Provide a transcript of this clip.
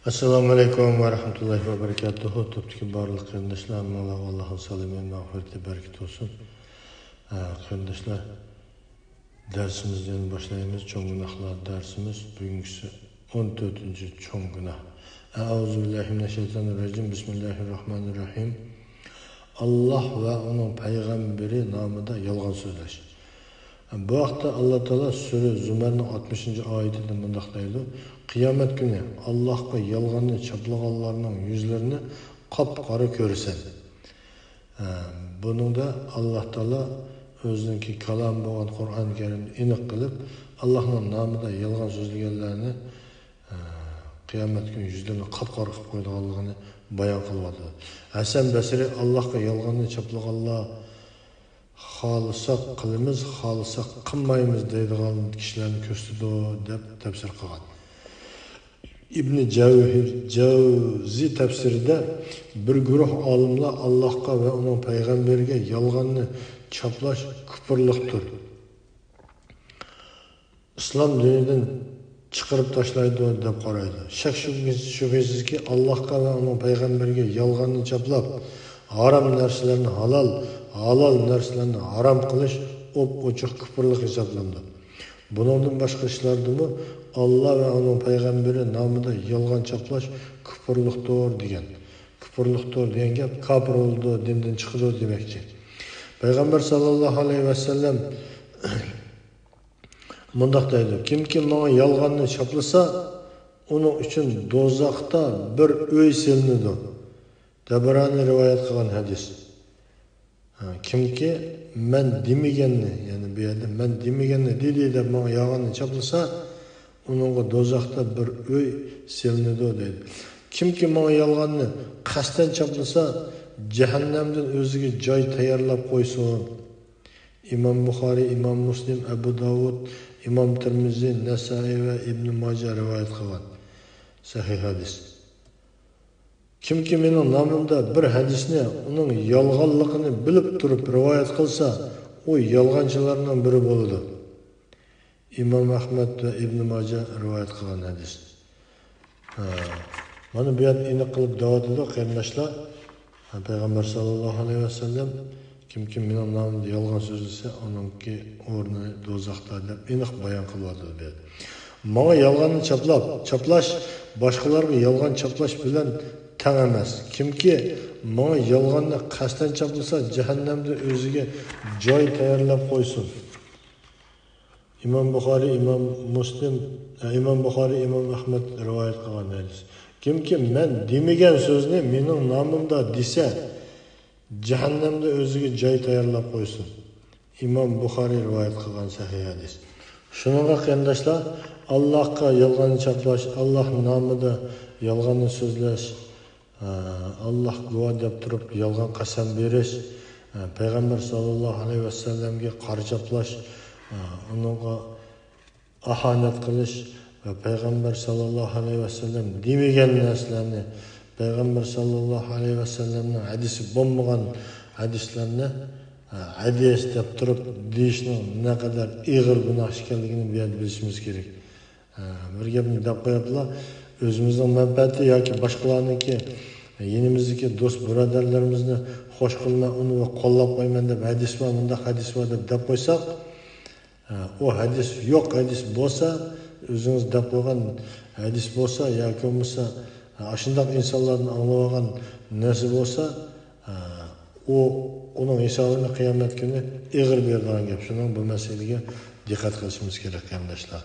Assalomu alaykum va rahmatullohi va barakatuh. Topdagi barliq qarindoshlarga Allohning salomati va mag'firati barakati bo'lsin. Qarindoshlar, darsimizni boshlaymiz. Cho'ng gunohlar darsimiz. Bugünkisi 14-cho'ng gunoh. A'udzu billahi minash shaytonir rojim. Bismillahirrohmanirrohim. Alloh va uning payg'ambari nomida yolg'on so'zlash. Bu vaqtda Alloh taolo sura Zumarning 60-oyatida bunday deydi: Qiyomat kuni Allohga yolg'onni chaplaganlarning yuzlarini qop-qora ko'rsan. Buningda Alloh taolo o'zining kalom bo'lgan Qur'oni Karimni aniq qilib, Allohning nomida yolg'on so'zlaganlarni qiyomat kuni yuzlarini qop-qora qilib qo'yganligini bayon qilyapti. Hasan Basri Allohga yolg'onni chaplaganlar xohlasak qilamiz, xohlasak qilmaymiz deydigan kishilarni ko'rsatdi deb tafsir qilgan. İbn Jawzi tafsirida bir guruh olimlar Allohga va uning payg'ambariga yolg'onni chaplash kufrlikdir. Islom dinidan chiqarib tashlaydi deb qaraydi. Shak shubhasizki Allohga va uning payg'ambariga yolg'onni chaplab, harom narsalarni halol narsalarni harom qilish ochiq kufrlik hisoblandi. Bundan boshqa ishlardimi Alloh va uning payg'ambari nomida yolg'on chaplash kufrlikdir degan. Kufrlikdir degan gap kafir bo'ldi, dindan chiqdi demakchi. Payg'ambar sallallohu alayhi vasallam mundaq deydi: Kimki menga yolg'onni chaplasa, uning uchun do'zaxda bir uy silinadi. Tabarani rivoyat qilgan hadis. Kimki men demaganni, ya'ni bu yerda men demaganni dedi deb menga yolg'onni chaplasa, uningga do'zaxda bir uy silinadi deydi. Kimki menga yolg'onni qasddan chaplasa, jahannamdan o'ziga joy tayyorlab qo'ysin. Imom Buxoriy, Imom Muslim, Abu Davud, Imom Tirmiziy, Nasai va Ibn Majah rivoyat qilgan sahih hadis. Kimki mening nomimda bir hadisni uning yolg'onligini bilib turib rivoyat qilsa, u yolg'onchilarning biri bo'ladi. İmam Ahmed ve İbn Majah rivoyat qilgan hadis. Mana bu yerda aniq qilib davat etdi qarindoshlar. Payg'ambar sallallohu alayhi vasallam kimki mening nomimda yolg'on so'zlasa, uningki o'rni do'zaxda deb aniq bayon qilyapti. Menga yolg'onni chaplash boshqalarga yolg'on chaplash bilan teng emas. Kimki menga yolg'onni qasddan chaplasa, jahannamda o'ziga joy tayyorlab qo'ysin. İmam Buxoriy, Imom Muslim, Imom Buxoriy, Imom Ahmed rivoyat qilgan hadis. Kimki men demagan so'zni mening nomimda desa, jahannamda o'ziga joy tayyorlab qo'ysin. Imom Buxoriy rivoyat qilgan sahih hadis. Shuningga qarindoshlar, Allohga yolg'on chaplash, Alloh nomida yolg'onni so'zlash, Alloh guvoh deb turib yolg'on qasam berish, payg'ambar sallallohu alayhi vasallamga qarshi chaplash, onunla ahanet qilish ve Peygamber sallallahu aleyhi ve sellem demagan narsalarni, Peygamber sallallahu aleyhi ve sellem'nin hadisi bo'lmagan hadislarni hadis deb turib deyishning ne kadar ig'ir gunoh ekanligini bu yerda bilishimiz kerak. Bir gapni deb qo'yaptilar, o'zimizning manfaati yoki boshqalarniki, yenimizdeki do'st birodarlarimizni xo'sh qilma, uni qo'llab qo'yman deb hadis va bunda hadis va deb qo'ysak, o hadis yok hadis bo'lsa, o'zingiz deb qo'ygan hadis bo'lsa yoki bo'lmasa shunday insonlarning anglagan narsa bo'lsa, uning hisobini qiyomat kuni ig'ir beradigan gap. Shuning bu masalaga diqqat qilishimiz kerak, qarindoshlar.